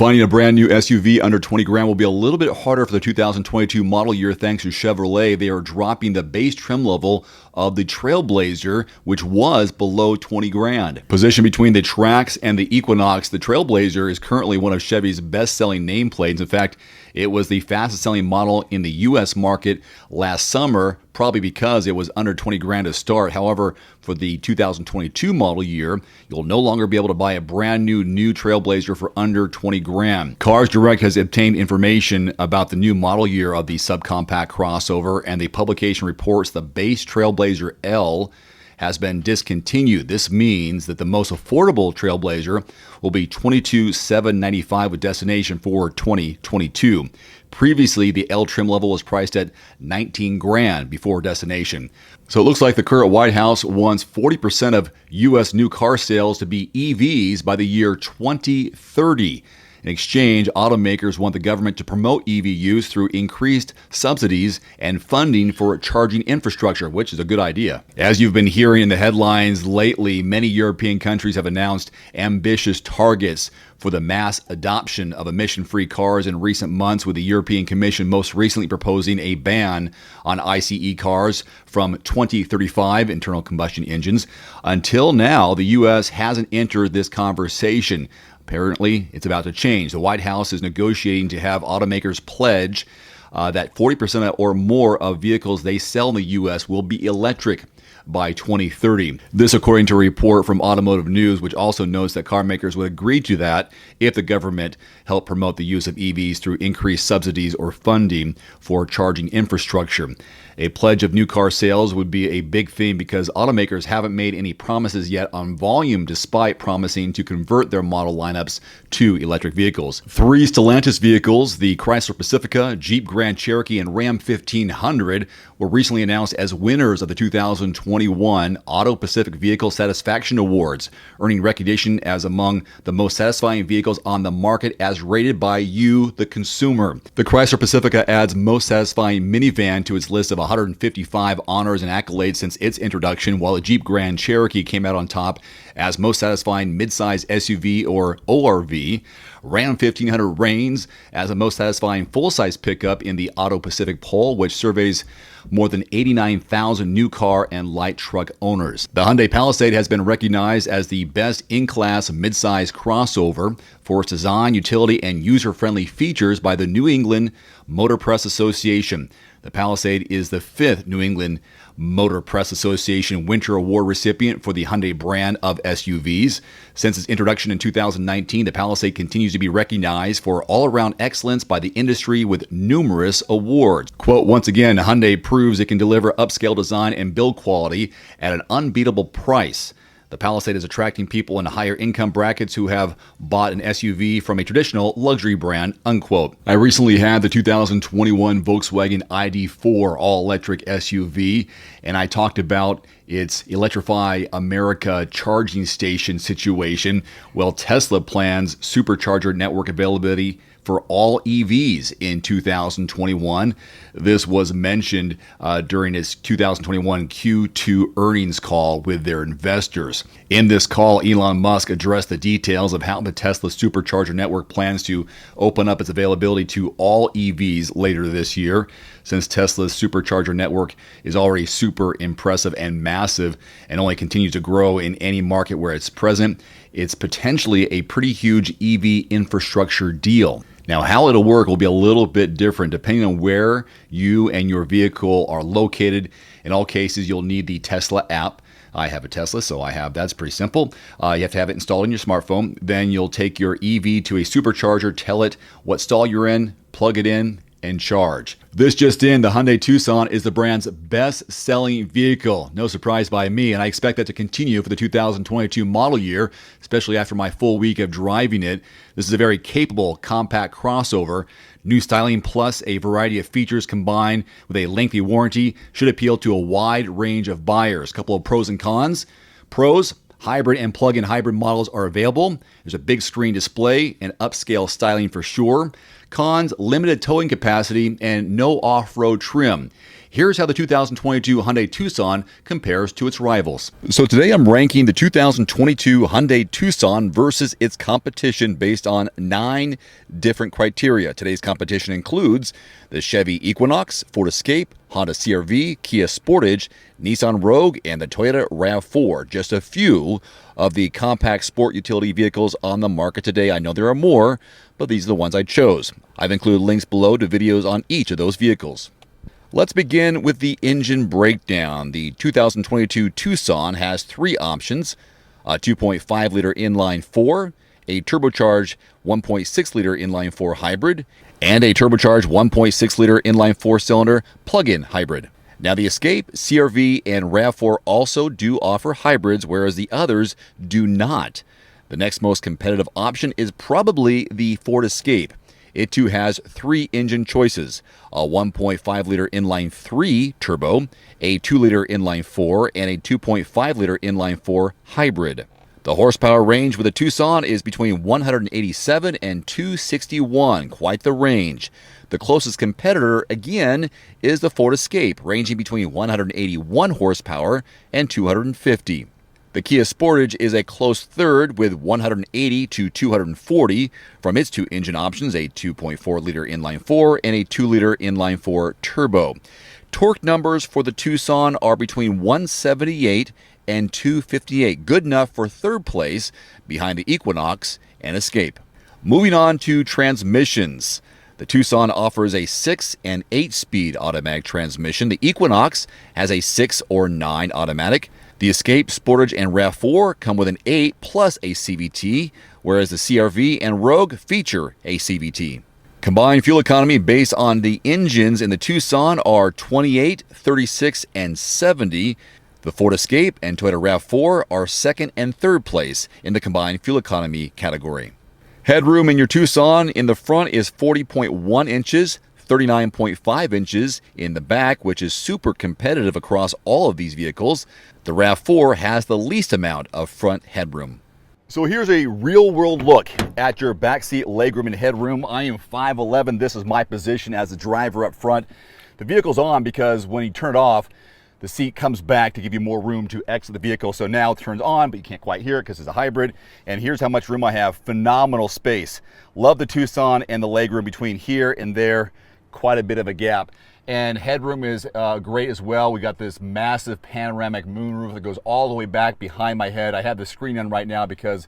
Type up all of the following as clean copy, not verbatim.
Finding a brand new SUV under 20 grand will be a little bit harder for the 2022 model year thanks to Chevrolet. They are dropping the base trim level of the Trailblazer, which was below 20 grand. Positioned between the Trax and the Equinox, the Trailblazer is currently one of Chevy's best-selling nameplates. In fact, it was the fastest-selling model in the U.S. market last summer, probably because it was under 20 grand to start. However, for the 2022 model year, you'll no longer be able to buy a brand new Trailblazer for under 20 grand. Cars Direct has obtained information about the new model year of the subcompact crossover, and the publication reports the base Trailblazer L has been discontinued. This means that the most affordable Trailblazer will be $22,795 with destination for 2022. Previously, the L trim level was priced at 19 grand before destination. So it looks like the current White House wants 40% of U.S. new car sales to be EVs by the year 2030. In exchange, automakers want the government to promote EV use through increased subsidies and funding for charging infrastructure, which is a good idea. As you've been hearing in the headlines lately, many European countries have announced ambitious targets for the mass adoption of emission-free cars in recent months, with the European Commission most recently proposing a ban on ICE cars from 2035, internal combustion engines. Until now, the U.S. hasn't entered this conversation. Apparently, it's about to change. The White House is negotiating to have automakers pledge that 40% or more of vehicles they sell in the U.S. will be electric by 2030. This according to a report from Automotive News, which also notes that car makers would agree to that if the government helped promote the use of EVs through increased subsidies or funding for charging infrastructure. A pledge of new car sales would be a big theme because automakers haven't made any promises yet on volume, despite promising to convert their model lineups to electric vehicles. Three Stellantis vehicles, the Chrysler Pacifica, Jeep Grand Cherokee, and Ram 1500, were recently announced as winners of the 2021 Auto Pacific Vehicle Satisfaction Awards, earning recognition as among the most satisfying vehicles on the market as rated by you, the consumer. The Chrysler Pacifica adds most satisfying minivan to its list of 155 honors and accolades since its introduction, while the Jeep Grand Cherokee came out on top as most satisfying midsize SUV or ORV. Ram 1500 reigns as the most satisfying full-size pickup in the Auto Pacific poll, which surveys more than 89,000 new car and light truck owners. The Hyundai Palisade has been recognized as the best in-class midsize crossover for its design, utility, and user-friendly features by the New England Motor Press Association. The Palisade is the 5th New England Motor Press Association Winter Award recipient for the Hyundai brand of SUVs. Since its introduction in 2019, the Palisade continues to be recognized for all-around excellence by the industry with numerous awards. Quote, once again, Hyundai proves it can deliver upscale design and build quality at an unbeatable price. The Palisade is attracting people in higher income brackets who have bought an SUV from a traditional luxury brand, unquote. I recently had the 2021 Volkswagen ID4 all-electric SUV, and I talked about its Electrify America charging station situation. Well, Tesla plans supercharger network availability for all EVs in 2021. This was mentioned during its 2021 Q2 earnings call with their investors. In this call, Elon Musk addressed the details of how the Tesla supercharger network plans to open up its availability to all EVs later this year. Since Tesla's supercharger network is already super impressive and massive and only continues to grow in any market where it's present, it's potentially a pretty huge EV infrastructure deal. Now, how it'll work will be a little bit different depending on where you and your vehicle are located. In all cases, you'll need the Tesla app. I have a Tesla, so that's pretty simple. You have to have it installed in your smartphone. Then you'll take your EV to a supercharger, tell it what stall you're in, plug it in, and charge. This just in, the Hyundai Tucson is the brand's best-selling vehicle. No surprise by me, and I expect that to continue for the 2022 model year, especially after my full week of driving it. This is a very capable, compact crossover. New styling plus a variety of features combined with a lengthy warranty should appeal to a wide range of buyers. A couple of pros and cons. Pros: hybrid and plug-in hybrid models are available. There's a big screen display and upscale styling for sure. Cons: limited towing capacity and no off-road trim. Here's how the 2022 Hyundai Tucson compares to its rivals. So today I'm ranking the 2022 Hyundai Tucson versus its competition based on 9 different criteria. Today's competition includes the Chevy Equinox, Ford Escape, Honda CR-V, Kia Sportage, Nissan Rogue, and the Toyota RAV4. Just a few of the compact sport utility vehicles on the market today. I know there are more, but these are the ones I chose. I've included links below to videos on each of those vehicles. Let's begin with the engine breakdown. The 2022 Tucson has 3 options: a 2.5-liter inline-4, a turbocharged 1.6-liter inline-4 hybrid, and a turbocharged 1.6-liter inline 4-cylinder plug-in hybrid. Now, the Escape, CR-V, and RAV4 also do offer hybrids, whereas the others do not. The next most competitive option is probably the Ford Escape. It too has 3 engine choices: a 1.5-liter inline-3 turbo, a 2-liter inline-4, and a 2.5-liter inline-4 hybrid. The horsepower range with the Tucson is between 187 and 261, quite the range. The closest competitor, again, is the Ford Escape, ranging between 181 horsepower and 250. The Kia Sportage is a close third with 180 to 240 from its 2 engine options, a 2.4-liter inline-4 and a 2-liter inline-4 turbo. Torque numbers for the Tucson are between 178 and 258, good enough for third place behind the Equinox and Escape. Moving on to transmissions. The Tucson offers a 6 and 8-speed automatic transmission. The Equinox has a 6 or 9 automatic. The Escape, Sportage, and RAV4 come with an 8 plus a CVT, whereas the CR-V and Rogue feature a CVT. Combined fuel economy based on the engines in the Tucson are 28, 36, and 70. The Ford Escape and Toyota RAV4 are second and third place in the combined fuel economy category. Headroom in your Tucson in the front is 40.1 inches, 39.5 inches in the back, which is super competitive across all of these vehicles. The RAV4 has the least amount of front headroom. So here's a real-world look at your backseat legroom and headroom. I am 5'11". This is my position as the driver up front. The vehicle's on because when you turn it off, the seat comes back to give you more room to exit the vehicle. So now it turns on, but you can't quite hear it because it's a hybrid. And here's how much room I have. Phenomenal space. Love the Tucson and the legroom between here and there. Quite a bit of a gap. And headroom is great as well. We got this massive panoramic moonroof that goes all the way back behind my head. I have the screen on right now because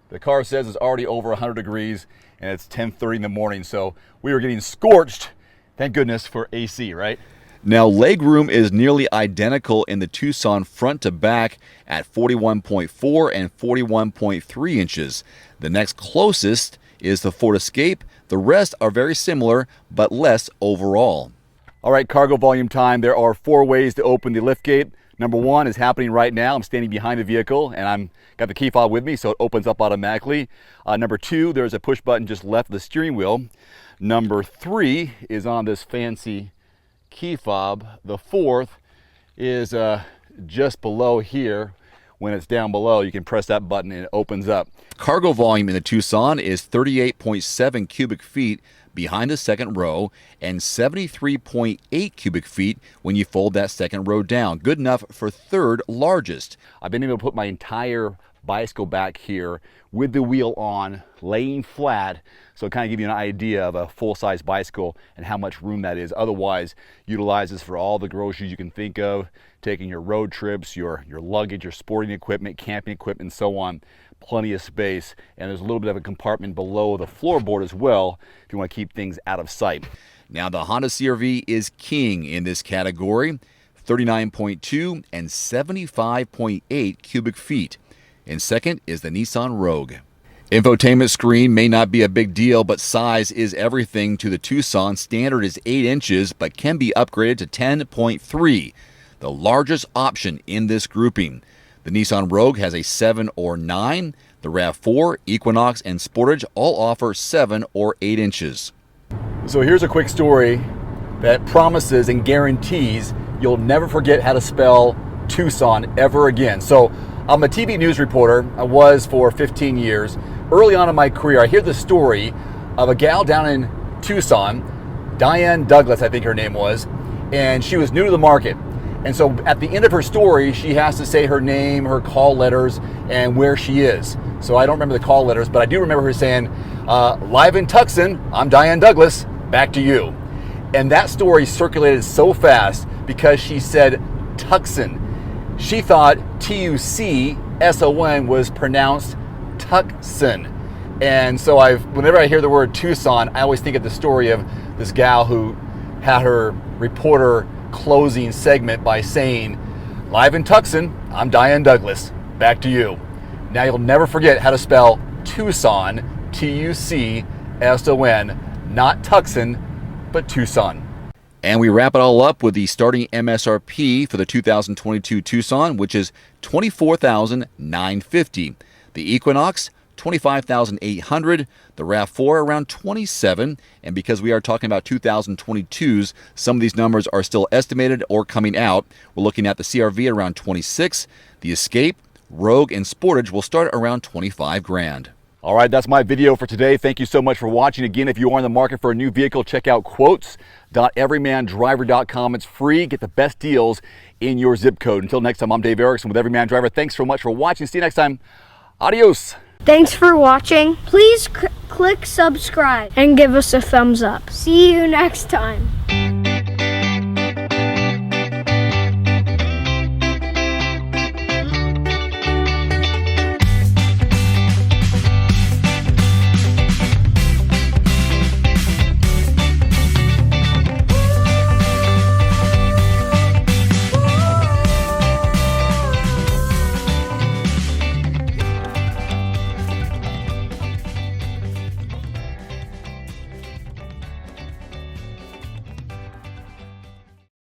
the car says it's already over 100 degrees and it's 10:30 in the morning. So we were getting scorched. Thank goodness for AC, right? Now, legroom is nearly identical in the Tucson front to back at 41.4 and 41.3 inches. The next closest is the Ford Escape. The rest are very similar, but less overall. All right, cargo volume time. There are 4 ways to open the liftgate. Number 1 is happening right now. I'm standing behind the vehicle and I'm got the key fob with me, so it opens up automatically. Number 2, there's a push button just left of the steering wheel. Number 3 is on this fancy key fob. The 4th is just below here. When it's down below, you can press that button and it opens up. Cargo volume in the Tucson is 38.7 cubic feet behind the second row and 73.8 cubic feet when you fold that second row down. Good enough for third largest. I've been able to put my entire bicycle back here with the wheel on, laying flat, so it kind of give you an idea of a full-size bicycle and how much room that is. Otherwise, utilize this for all the groceries you can think of, taking your road trips, your luggage, your sporting equipment, camping equipment, and so on. Plenty of space, and there's a little bit of a compartment below the floorboard as well if you want to keep things out of sight. Now, the Honda CR-V is king in this category, 39.2 and 75.8 cubic feet. And second is the Nissan Rogue. Infotainment screen may not be a big deal, but size is everything to the Tucson. Standard is 8 inches, but can be upgraded to 10.3, the largest option in this grouping. The Nissan Rogue has a 7 or 9. The RAV4, Equinox, and Sportage all offer 7 or 8 inches. So here's a quick story that promises and guarantees you'll never forget how to spell Tucson ever again. So I'm a TV news reporter. I was for 15 years. Early on in my career, I hear the story of a gal down in Tucson, Diane Douglas, I think her name was, and she was new to the market. And so at the end of her story, she has to say her name, her call letters, and where she is. So I don't remember the call letters, but I do remember her saying, live in Tucson, I'm Diane Douglas, back to you. And that story circulated so fast because she said Tucson. She thought Tucson was pronounced Tucson. And so whenever I hear the word Tucson, I always think of the story of this gal who had her reporter closing segment by saying, live in Tucson, I'm Diane Douglas, back to you. Now you'll never forget how to spell Tucson, Tucson, not Tucson, but Tucson. And we wrap it all up with the starting MSRP for the 2022 Tucson, which is $24,950. The Equinox, $25,800, the RAV4 around $27,000, and because we are talking about 2022s, some of these numbers are still estimated or coming out. We're looking at the CRV at around $26,000, the Escape, Rogue, and Sportage will start around $25,000. All right, that's my video for today. Thank you so much for watching. Again, if you are in the market for a new vehicle, check out quotes.everymandriver.com. It's free. Get the best deals in your zip code. Until next time, I'm Dave Erickson with Everyman Driver. Thanks so much for watching. See you next time. Adios. Thanks for watching. Please click subscribe and give us a thumbs up. See you next time.